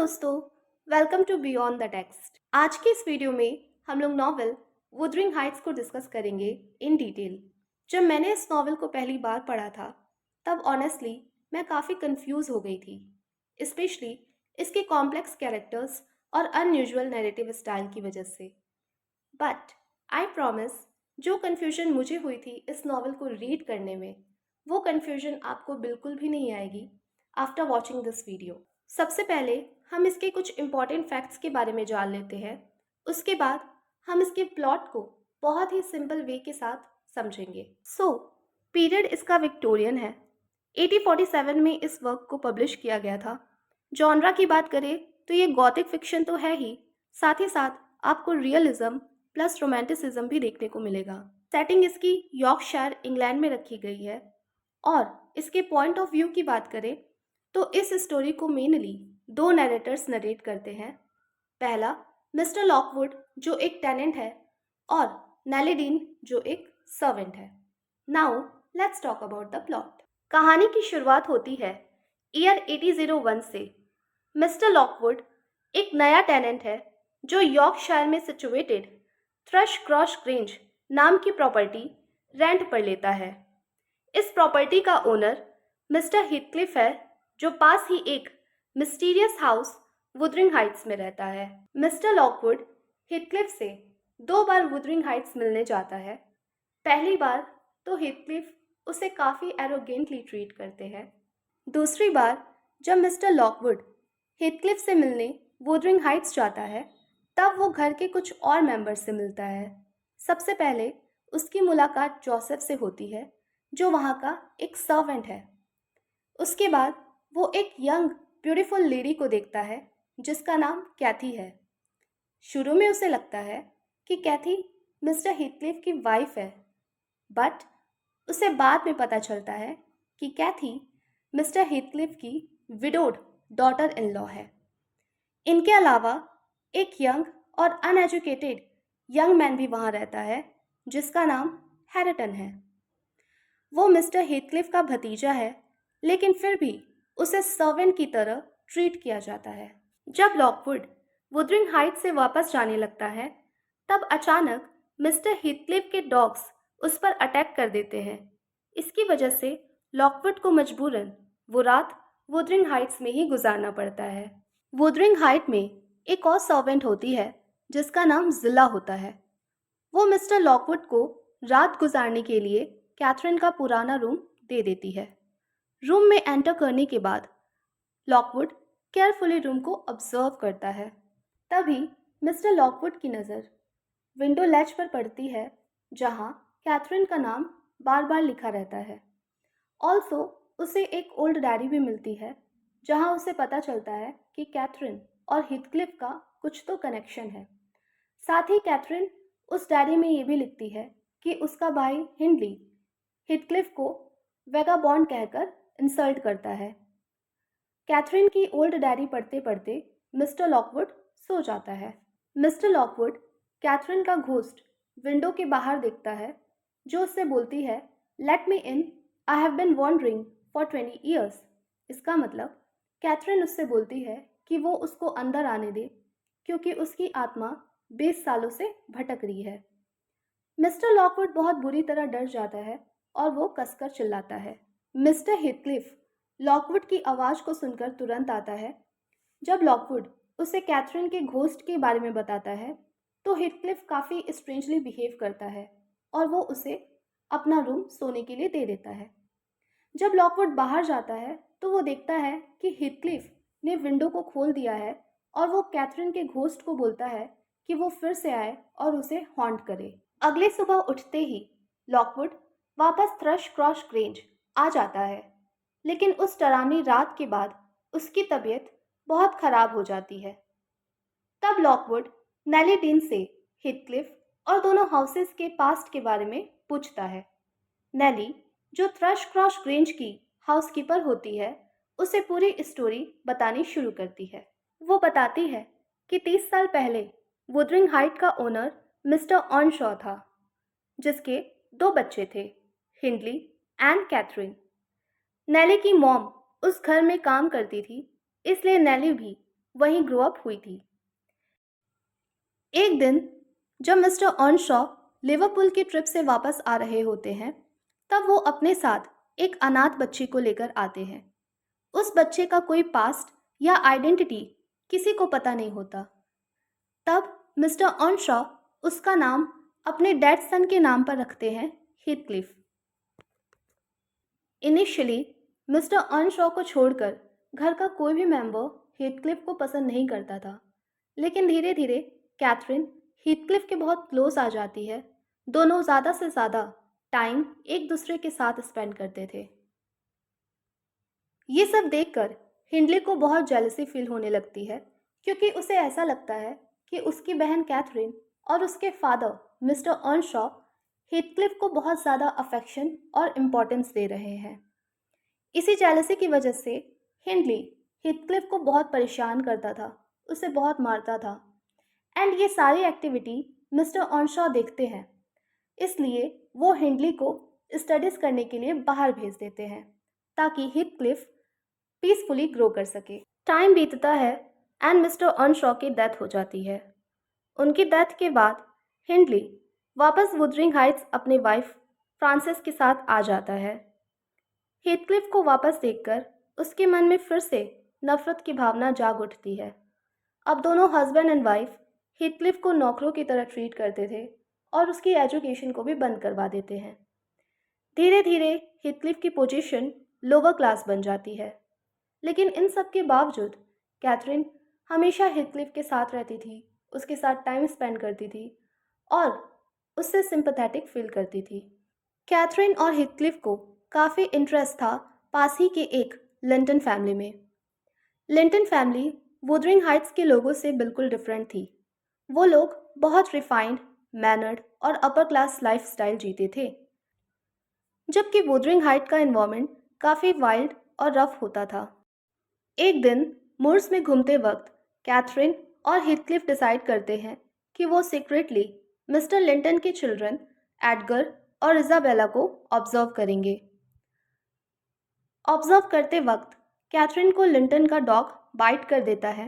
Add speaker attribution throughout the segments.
Speaker 1: दोस्तों, welcome to beyond the text. आज के इस वीडियो में हम लोग नॉवल वुदरिंग हाइट्स को डिस्कस करेंगे इन डिटेल। जब मैंने इस नॉवल को पहली बार पढ़ा था तब ऑनेस्टली मैं काफ़ी कंफ्यूज हो गई थी, स्पेशली इसके कॉम्प्लेक्स कैरेक्टर्स और अनयूजुअल नैरेटिव स्टाइल की वजह से। बट आई प्रॉमिस, जो कन्फ्यूजन मुझे हुई थी इस नॉवल को रीड करने में, वो कन्फ्यूजन आपको बिल्कुल भी नहीं आएगी आफ्टर वॉचिंग दिस वीडियो। सबसे पहले हम इसके कुछ इम्पॉर्टेंट फैक्ट्स के बारे में जान लेते हैं। उसके बाद हम इसके प्लॉट को बहुत ही सिंपल वे के साथ समझेंगे। पीरियड इसका विक्टोरियन है। 1847 में इस वर्क को पब्लिश किया गया था। जॉनरा की बात करें तो ये गॉथिक फिक्शन तो है ही साथ आपको रियलिज्म प्लस रोमांटिसिज्म भी देखने को मिलेगा। सेटिंग इसकी यॉर्कशायर इंग्लैंड में रखी गई है और इसके पॉइंट ऑफ व्यू की बात करें तो इस स्टोरी को मेनली दो नरेटर्स नरेट करते हैं। पहला मिस्टर लॉकवुड जो एक टेनेंट है और नेलिडीन जो एक सर्वेंट है। Now let's talk about the plot. कहानी की शुरुआत होती है ईयर 1801 से। मिस्टर लॉकवुड एक नया टेनेंट है जो यॉर्कशायर में सिचुएटेड थ्रश क्रॉस ग्रेंज नाम की प्रॉपर्टी रेंट पर लेता है। इस प्रॉपर्टी का ओनर मिस्टर हीथक्लिफ है जो पास ही एक मिस्टीरियस हाउस वुदरिंग हाइट्स में रहता है। मिस्टर लॉकवुड हीथक्लिफ से 2 बार वुदरिंग हाइट्स मिलने जाता है। पहली बार तो हीथक्लिफ उसे काफ़ी एरोगेंटली ट्रीट करते हैं। दूसरी बार जब मिस्टर लॉकवुड हीथक्लिफ से मिलने वुदरिंग हाइट्स जाता है तब वो घर के कुछ और मेंबर्स से मिलता है। सबसे पहले उसकी मुलाकात जोसेफ से होती है जो वहाँ का एक सर्वेंट है। उसके बाद वो एक यंग ब्यूटीफुल लेडी को देखता है जिसका नाम कैथी है। शुरू में उसे लगता है कि कैथी मिस्टर हीथक्लिफ की वाइफ है, बट उसे बाद में पता चलता है कि कैथी मिस्टर हीथक्लिफ की विडोड डॉटर इन लॉ है। इनके अलावा एक यंग और अनएजुकेटेड यंग मैन भी वहाँ रहता है जिसका नाम हैरिटन है। वो मिस्टर हीथक्लिफ का भतीजा है, लेकिन फिर भी उसे सर्वेंट की तरह ट्रीट किया जाता है। जब लॉकवुड वुदरिंग हाइट्स से वापस जाने लगता है तब अचानक मिस्टर हीथक्लिफ के डॉग्स उस पर अटैक कर देते हैं। इसकी वजह से लॉकवुड को मजबूरन वो रात वुदरिंग हाइट्स में ही गुजारना पड़ता है। वुदरिंग हाइट में एक और सर्वेंट होती है जिसका नाम जिला होता है। वो मिस्टर लॉकवुड को रात गुजारने के लिए कैथरीन का पुराना रूम दे देती है। रूम में एंटर करने के बाद लॉकवुड केयरफुली रूम को ऑब्जर्व करता है। तभी मिस्टर लॉकवुड की नज़र विंडो लैच पर पड़ती है जहाँ कैथरीन का नाम बार बार लिखा रहता है। ऑल्सो उसे एक ओल्ड डायरी भी मिलती है जहाँ उसे पता चलता है कि कैथरीन और हीथक्लिफ का कुछ तो कनेक्शन है। साथ ही कैथरीन उस डायरी में ये भी लिखती है कि उसका भाई हिंडली हीथक्लिफ को वेगाबॉन्ड कहकर इंसल्ट करता है। कैथरीन की ओल्ड डायरी पढ़ते पढ़ते मिस्टर लॉकवुड सो जाता है। मिस्टर लॉकवुड कैथरीन का घोस्ट विंडो के बाहर देखता है जो उससे बोलती है, let me in, I have been wandering for 20 years. इसका मतलब कैथरीन उससे बोलती है कि वो उसको अंदर आने दे क्योंकि उसकी आत्मा 20 सालों से भटक रही है। मिस्टर लॉकवुड बहुत बुरी तरह डर जाता है और वो कसकर चिल्लाता है। मिस्टर हीथक्लिफ लॉकवुड की आवाज़ को सुनकर तुरंत आता है। जब लॉकवुड उसे कैथरीन के घोस्ट के बारे में बताता है तो हीथक्लिफ काफ़ी स्ट्रेंजली बिहेव करता है और वो उसे अपना रूम सोने के लिए दे देता है। जब लॉकवुड बाहर जाता है तो वो देखता है कि हीथक्लिफ ने विंडो को खोल दिया है और वो कैथरीन के घोस्ट को बोलता है कि वो फिर से आए और उसे हॉन्ट करे। अगले सुबह उठते ही लॉकवुड वापस थ्रश क्रॉस ग्रेंज आ जाता है, लेकिन उस डरावनी रात के बाद उसकी तबीयत बहुत खराब हो जाती है। तब लॉकवुड नेलिडीन से हीथक्लिफ और दोनों हाउसेस के पास्ट के बारे में पूछता है। नेली, जो थ्रश क्रॉस ग्रेंज की हाउसकीपर होती है, उसे पूरी स्टोरी बतानी शुरू करती है। वो बताती है कि 30 साल पहले वुदरिंग हाइट का ओनर मिस्टर ऑनशॉ था, जिसके 2 बच्चे थे, हिंडली एंड कैथरीन। नेली की मॉम उस घर में काम करती थी, इसलिए नेली भी वहीं ग्रो अप हुई थी। एक दिन जब मिस्टर अर्नशॉ लिवरपूल की ट्रिप से वापस आ रहे होते हैं, तब वो अपने साथ एक अनाथ बच्ची को लेकर आते हैं। उस बच्चे का कोई पास्ट या आइडेंटिटी किसी को पता नहीं होता। तब मिस्टर अर्नशॉ उसका नाम अपने डेड सन के नाम पर रखते हैं, हीथक्लिफ। इनिशियली मिस्टर अर्नशॉ को छोड़कर घर का कोई भी मेंबर हीथक्लिफ को पसंद नहीं करता था, लेकिन धीरे धीरे कैथरीन हीथक्लिफ के बहुत क्लोज आ जाती है। दोनों ज़्यादा से ज़्यादा टाइम एक दूसरे के साथ स्पेंड करते थे। ये सब देखकर हिंडले को बहुत जेलसी फील होने लगती है, क्योंकि उसे ऐसा लगता है कि उसकी बहन कैथरीन और उसके फादर मिस्टर अर्नशॉ हीथक्लिफ को बहुत ज़्यादा अफेक्शन और इम्पोर्टेंस दे रहे हैं। इसी जेलसी की वजह से हिंडली हीथक्लिफ को बहुत परेशान करता था, उसे बहुत मारता था। एंड ये सारी एक्टिविटी मिस्टर अर्नशॉ देखते हैं, इसलिए वो हिंडली को स्टडीज़ करने के लिए बाहर भेज देते हैं ताकि हीथक्लिफ पीसफुली ग्रो कर सके। टाइम बीतता है एंड मिस्टर अर्नशॉ की डेथ हो जाती है। उनकी डेथ के बाद हिंडली वापस वुदरिंग हाइट्स अपनी वाइफ फ्रांसिस के साथ आ जाता है। हीथक्लिफ को वापस देखकर उसके मन में फिर से नफरत की भावना जाग उठती है। अब दोनों हस्बैंड एंड वाइफ हीथक्लिफ को नौकरों की तरह ट्रीट करते थे और उसकी एजुकेशन को भी बंद करवा देते हैं। धीरे धीरे हीथक्लिफ की पोजीशन लोअर क्लास बन जाती है, लेकिन इन सब के बावजूद कैथरीन हमेशा हीथक्लिफ के साथ रहती थी, उसके साथ टाइम स्पेंड करती थी और उससे सिंपैथेटिक फील करती थी। कैथरीन और हीथक्लिफ को काफ़ी इंटरेस्ट था पास ही के एक लिंटन फैमिली में। लिंटन फैमिली वुदरिंग हाइट्स के लोगों से बिल्कुल डिफरेंट थी। वो लोग बहुत रिफाइंड, मैनर्ड और अपर क्लास लाइफस्टाइल जीते थे, जबकि वुदरिंग हाइट का एनवायरनमेंट काफ़ी वाइल्ड और रफ होता था। एक दिन मूर्स में घूमते वक्त कैथरीन और हीथक्लिफ डिसाइड करते हैं कि वो सीक्रेटली मिस्टर लिंटन के चिल्ड्रन एडगर और इजाबेला को ऑब्जर्व करेंगे। ऑब्जर्व करते वक्त कैथरीन को लिंटन का डॉग बाइट कर देता है।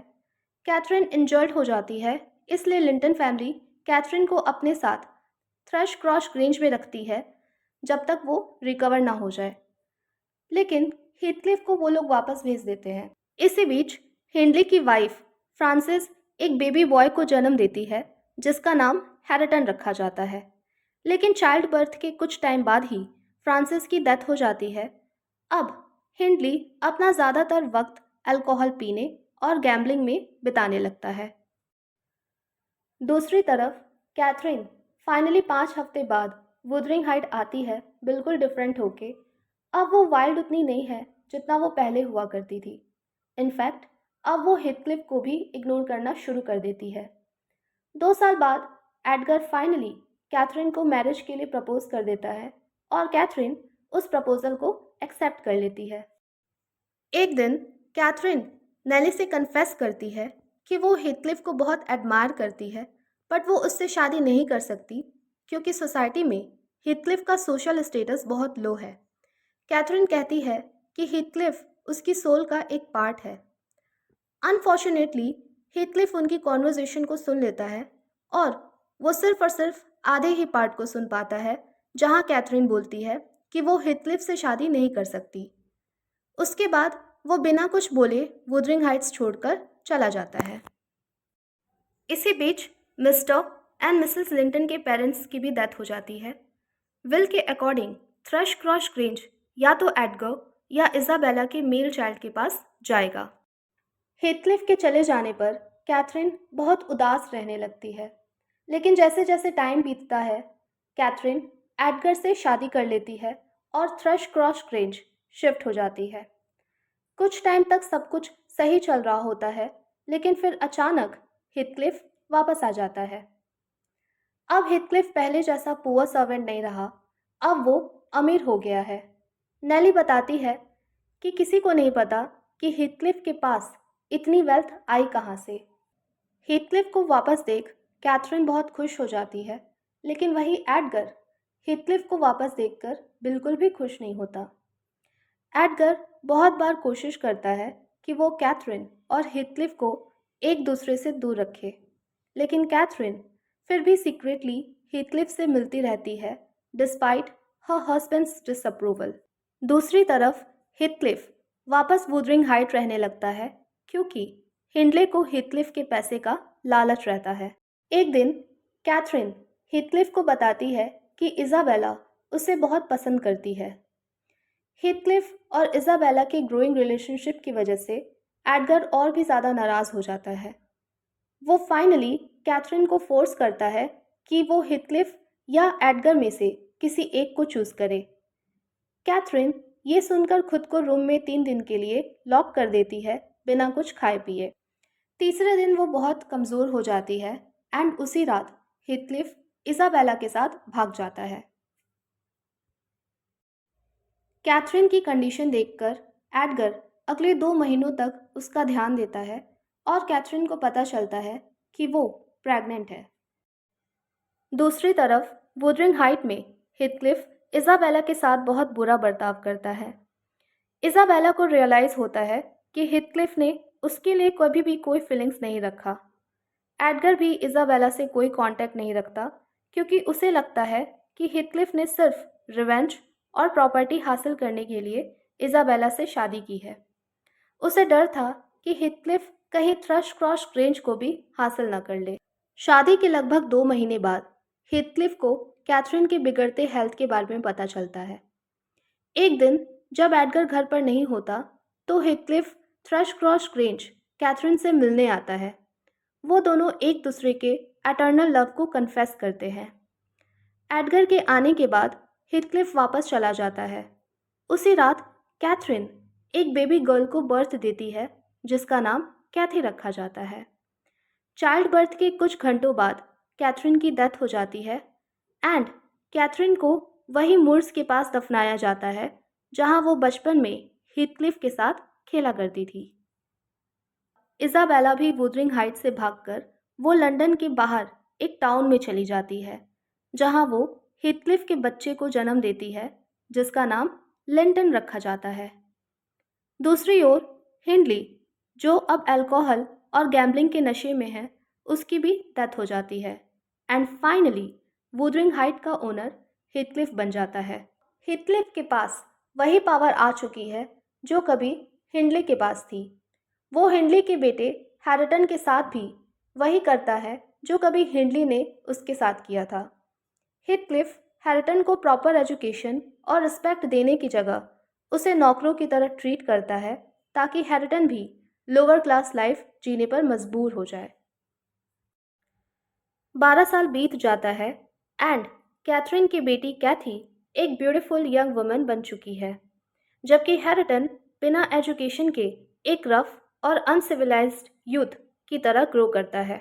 Speaker 1: कैथरीन इंजर्ड हो जाती है, इसलिए लिंटन फैमिली कैथरीन को अपने साथ थ्रश क्रॉस ग्रेंज में रखती है जब तक वो रिकवर ना हो जाए, लेकिन हीथक्लिफ को वो लोग वापस भेज देते हैं। इसी बीच हिंडली की वाइफ फ्रांसिस एक बेबी बॉय को जन्म देती है जिसका नाम हैरिटन रखा जाता है, लेकिन चाइल्ड बर्थ के कुछ टाइम बाद ही फ्रांसिस की डेथ हो जाती है। अब हिंडली अपना ज़्यादातर वक्त अल्कोहल पीने और गैम्बलिंग में बिताने लगता है। दूसरी तरफ कैथरीन फाइनली 5 हफ्ते बाद वुदरिंग हाइट आती है, बिल्कुल डिफरेंट होके। अब वो वाइल्ड उतनी नहीं है जितना वो पहले हुआ करती थी। इनफैक्ट अब वो हीथक्लिफ को भी इग्नोर करना शुरू कर देती है। 2 साल बाद एडगर फाइनली कैथरीन को मैरिज के लिए प्रपोज कर देता है और कैथरीन उस प्रपोजल को एक्सेप्ट कर लेती है। एक दिन कैथरीन नेली से कन्फेस करती है कि वो हीथक्लिफ को बहुत एडमायर करती है, बट वो उससे शादी नहीं कर सकती क्योंकि सोसाइटी में हीथक्लिफ का सोशल स्टेटस बहुत लो है। कैथरीन कहती है कि हीथक्लिफ उसकी सोल का एक पार्ट है। अनफॉर्चुनेटली हीथक्लिफ उनकी कॉन्वर्जेशन को सुन लेता है और वो सिर्फ और सिर्फ आधे ही पार्ट को सुन पाता है जहाँ कैथरीन बोलती है कि वो हीथक्लिफ से शादी नहीं कर सकती। उसके बाद वो बिना कुछ बोले वुदरिंग हाइट्स छोड़कर चला जाता है। इसी बीच मिस्टर एंड मिसेस लिंटन के पेरेंट्स की भी डेथ हो जाती है। विल के अकॉर्डिंग थ्रश क्रॉस ग्रेंज या तो एडगर या इजाबेला के मेल चाइल्ड के पास जाएगा। हीथक्लिफ के चले जाने पर कैथरीन बहुत उदास रहने लगती है, लेकिन जैसे जैसे टाइम बीतता है कैथरीन एडगर से शादी कर लेती है और थ्रश क्रॉस ग्रेंज शिफ्ट हो जाती है। कुछ टाइम तक सब कुछ सही चल रहा होता है, लेकिन फिर अचानक हीथक्लिफ वापस आ जाता है। अब हीथक्लिफ पहले जैसा पुअर सर्वेंट नहीं रहा, अब वो अमीर हो गया है। नेली बताती है कि किसी को नहीं पता कि हीथक्लिफ के पास इतनी वेल्थ आई कहाँ से। हीथक्लिफ को वापस देख कैथरीन बहुत खुश हो जाती है, लेकिन वही एडगर हीथक्लिफ को वापस देखकर बिल्कुल भी खुश नहीं होता। एडगर बहुत बार कोशिश करता है कि वो कैथरीन और हीथक्लिफ को एक दूसरे से दूर रखे। लेकिन कैथरीन फिर भी सीक्रेटली हीथक्लिफ से मिलती रहती है डिस्पाइट हर हस्बैंड्स डिसअप्रूवल। दूसरी तरफ हीथक्लिफ वापस वुदरिंग हाइट रहने लगता है क्योंकि हिंडले को हीथक्लिफ के पैसे का लालच रहता है। एक दिन कैथरीन हीथक्लिफ को बताती है कि इज़ाबेला उसे बहुत पसंद करती है। हीथक्लिफ और इज़ाबेला के ग्रोइंग रिलेशनशिप की वजह से एडगर और भी ज़्यादा नाराज़ हो जाता है। वो फाइनली कैथरीन को फोर्स करता है कि वो हीथक्लिफ या एडगर में से किसी एक को चूज़ करे। कैथरीन ये सुनकर खुद को रूम में 3 दिन के लिए लॉक कर देती है बिना कुछ खाए पिए। तीसरे दिन वो बहुत कमज़ोर हो जाती है एंड उसी रात हीथक्लिफ इज़ाबेला के साथ भाग जाता है। कैथरीन की कंडीशन देखकर एडगर अगले 2 महीनों तक उसका ध्यान देता है और कैथरीन को पता चलता है कि वो प्रेग्नेंट है। दूसरी तरफ वुदरिंग हाइट में हीथक्लिफ इज़ाबेला के साथ बहुत बुरा बर्ताव करता है। इज़ाबेला को रियलाइज़ होता है कि हीथक्लिफ ने उसके लिए कभी भी कोई फीलिंग्स नहीं रखा। एडगर भी इज़ाबेला से कोई कांटेक्ट नहीं रखता क्योंकि उसे लगता है कि हीथक्लिफ ने सिर्फ रिवेंज और प्रॉपर्टी हासिल करने के लिए इज़ाबेला से शादी की है। उसे डर था कि हीथक्लिफ कहीं थ्रश क्रॉस ग्रेंज को भी हासिल न कर ले। शादी के लगभग 2 महीने बाद हीथक्लिफ को कैथरीन के बिगड़ते हेल्थ के बारे में पता चलता है। एक दिन जब एडगर घर पर नहीं होता तो Heathcliff Thrushcross Grange Catherine से मिलने आता है। वो दोनों एक दूसरे के एटर्नल लव को कन्फेस करते हैं। एडगर के आने के बाद हीथक्लिफ वापस चला जाता है। उसी रात कैथरीन एक बेबी गर्ल को बर्थ देती है जिसका नाम कैथी रखा जाता है। चाइल्ड बर्थ के कुछ घंटों बाद कैथरीन की डेथ हो जाती है एंड कैथरीन को वही मूर्स के पास दफनाया जाता है जहां वो बचपन में हीथक्लिफ के साथ खेला करती थी। इज़ाबेला भी वुदरिंग हाइट से भागकर वो लंदन के बाहर एक टाउन में चली जाती है जहां वो हीथक्लिफ के बच्चे को जन्म देती है जिसका नाम लिंटन रखा जाता है। दूसरी ओर हिंडली जो अब अल्कोहल और गैम्बलिंग के नशे में है उसकी भी डेथ हो जाती है एंड फाइनली वुदरिंग हाइट का ओनर हीथक्लिफ बन जाता है। हीथक्लिफ के पास वही पावर आ चुकी है जो कभी हिंडली के पास थी। वो हिंडली के बेटे हैरिटन के साथ भी वही करता है जो कभी हिंडली ने उसके साथ किया था। हीथक्लिफ हैरिटन को प्रॉपर एजुकेशन और रिस्पेक्ट देने की जगह उसे नौकरों की तरह ट्रीट करता है ताकि हैरिटन भी लोअर क्लास लाइफ जीने पर मजबूर हो जाए। 12 साल बीत जाता है एंड कैथरीन की बेटी कैथी एक ब्यूटीफुल यंग वुमन बन चुकी है जबकि हैरिटन बिना एजुकेशन के एक रफ और अनसिविलाइज्ड यूथ की तरह ग्रो करता है।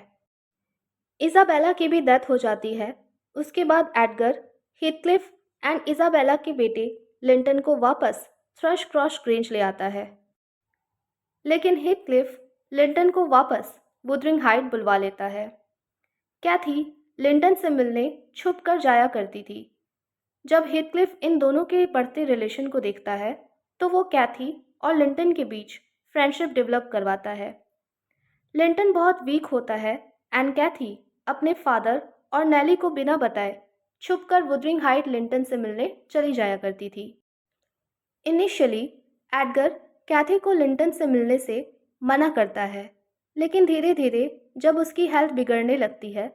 Speaker 1: इज़ाबेला की भी डेथ हो जाती है। उसके बाद एडगर हीथक्लिफ एंड इज़ाबेला के बेटे लिंटन को वापस थ्रश क्रॉस ग्रेंज ले आता है। लेकिन हीथक्लिफ लिंटन को वापस वुदरिंग हाइट बुलवा लेता है। कैथी लिंटन से मिलने छुप कर जाया करती थी। जब हीथक्लिफ इन दोनों के बढ़ते रिलेशन को देखता है तो वो कैथी और लिंटन के बीच फ्रेंडशिप डेवलप करवाता है। लिंटन बहुत वीक होता है एंड कैथी अपने फादर और नेली को बिना बताए छुपकर वुदरिंग हाइट लिंटन से मिलने चली जाया करती थी। इनिशियली एडगर कैथी को लिंटन से मिलने से मना करता है लेकिन धीरे धीरे जब उसकी हेल्थ बिगड़ने लगती है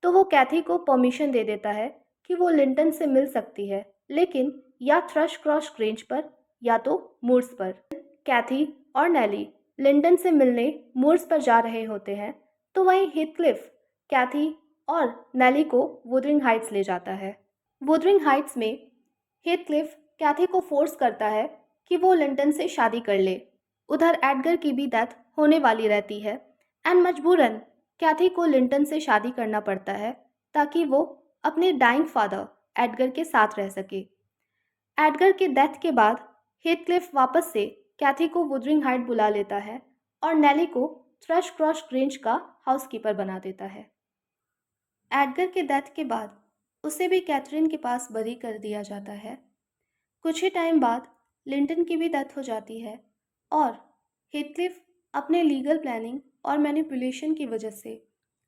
Speaker 1: तो वो कैथी को परमिशन दे देता है कि वो लिंटन से मिल सकती है लेकिन या थ्रश क्रॉस ग्रेंज पर या तो मूर्स पर। कैथी और नेली लिंटन से मिलने मूर्स पर जा रहे होते हैं तो वहीं हीथक्लिफ कैथी और नेली को वुदरिंग हाइट्स ले जाता है। वुदरिंग हाइट्स में हीथक्लिफ कैथी को फोर्स करता है कि वो लिंटन से शादी कर ले। उधर एडगर की भी डेथ होने वाली रहती है एंड मजबूरन कैथी को लिंटन से शादी करना पड़ता है ताकि वो अपने डाइंग फादर एडगर के साथ रह सके। एडगर के डेथ के बाद हीथक्लिफ वापस से कैथी को वुदरिंग हाइट बुला लेता है और नेली को थ्रश क्रॉस ग्रेंज का हाउसकीपर बना देता है। एडगर के डेथ के बाद उसे भी कैथरीन के पास बरी कर दिया जाता है। कुछ ही टाइम बाद लिंटन की भी डेथ हो जाती है और हीथक्लिफ अपने लीगल प्लानिंग और मैनिपुलेशन की वजह से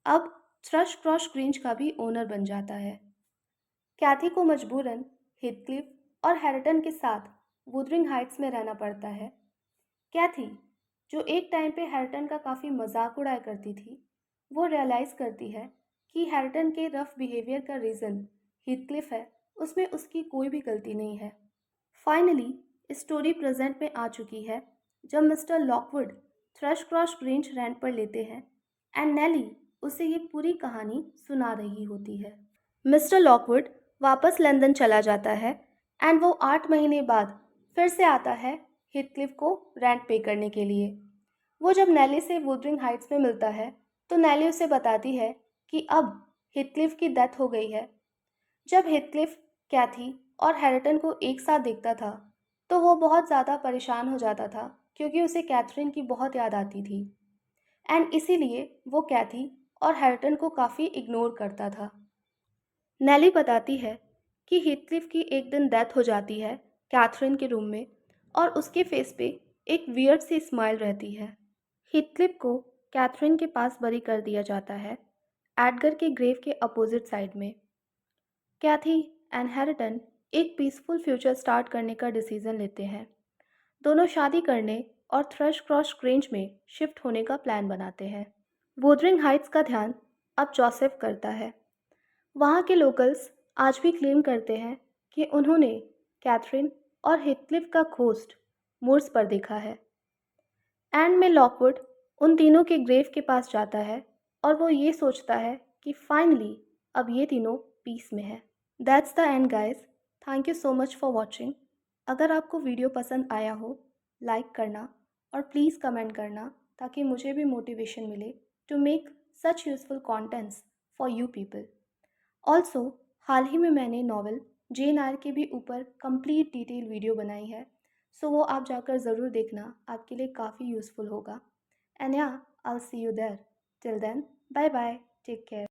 Speaker 1: अब थ्रश क्रॉस ग्रेंज का भी ओनर बन जाता है। कैथी को मजबूरन हिथक्लिफ और हैरिटन के साथ वुदरिंग हाइट्स में रहना पड़ता है। कैथी, जो एक टाइम पे हैरिटन का काफ़ी मजाक उड़ाया करती थी, वो रियलाइज़ करती है कि हैरिटन के रफ बिहेवियर का रीज़न हीथक्लिफ है, उसमें उसकी कोई भी गलती नहीं है। फाइनली स्टोरी प्रेजेंट में आ चुकी है, जब mister Lockwood thrust cross grange rent पर लेते हैं एंड नेली उसे ये पूरी कहानी सुना रही होती है। मिस्टर लॉकवुड वापस लंदन चला जाता है एंड वो 8 महीने बाद फिर से आता है हिथक्लिफ को रेंट पे करने के लिए। वो जब नेली से वुदरिंग हाइट्स में मिलता है तो नेली उसे बताती है कि अब हिथक्लिफ की डेथ हो गई है। जब हिथक्लिफ कैथी और हैरिटन को एक साथ देखता था तो वो बहुत ज़्यादा परेशान हो जाता था, क्योंकि उसे कैथरीन की बहुत याद आती थी एंड इसीलिए वो कैथी और हैरिटन को काफ़ी इग्नोर करता था। नेली बताती है कि हीथक्लिफ की एक दिन डेथ हो जाती है कैथरीन के रूम में, और उसके फेस पे एक वियर्ड सी स्माइल रहती है। हीथक्लिफ को कैथरीन के पास बरी कर दिया जाता है, एडगर के ग्रेव के अपोजिट साइड में। कैथी एंड हैरिटन एक पीसफुल फ्यूचर स्टार्ट करने का डिसीजन लेते हैं। दोनों शादी करने और थ्रश क्रॉस ग्रेंज में शिफ्ट होने का प्लान बनाते हैं। वुदरिंग हाइट्स का ध्यान अब जोसेफ करता है। वहाँ के लोकल्स आज भी क्लेम करते हैं कि उन्होंने कैथरीन और हिथक्लिफ का घोस्ट मूर्स पर देखा है। एंड में लॉकवुड उन तीनों के ग्रेव के पास जाता है और वो ये सोचता है कि फाइनली अब ये तीनों पीस में है। That's the end guys. Thank you so much for watching. अगर आपको वीडियो पसंद आया हो, लाइक करना और प्लीज़ कमेंट करना, ताकि मुझे भी मोटिवेशन मिले to make such useful contents for you people. Also हाल ही में मैंने नॉवल जेन आयर के भी ऊपर कंप्लीट डिटेल वीडियो बनाई है, सो वो आप जाकर ज़रूर देखना, आपके लिए काफ़ी यूज़फुल होगा। And yeah, I will see you there. Till then, bye bye, take care.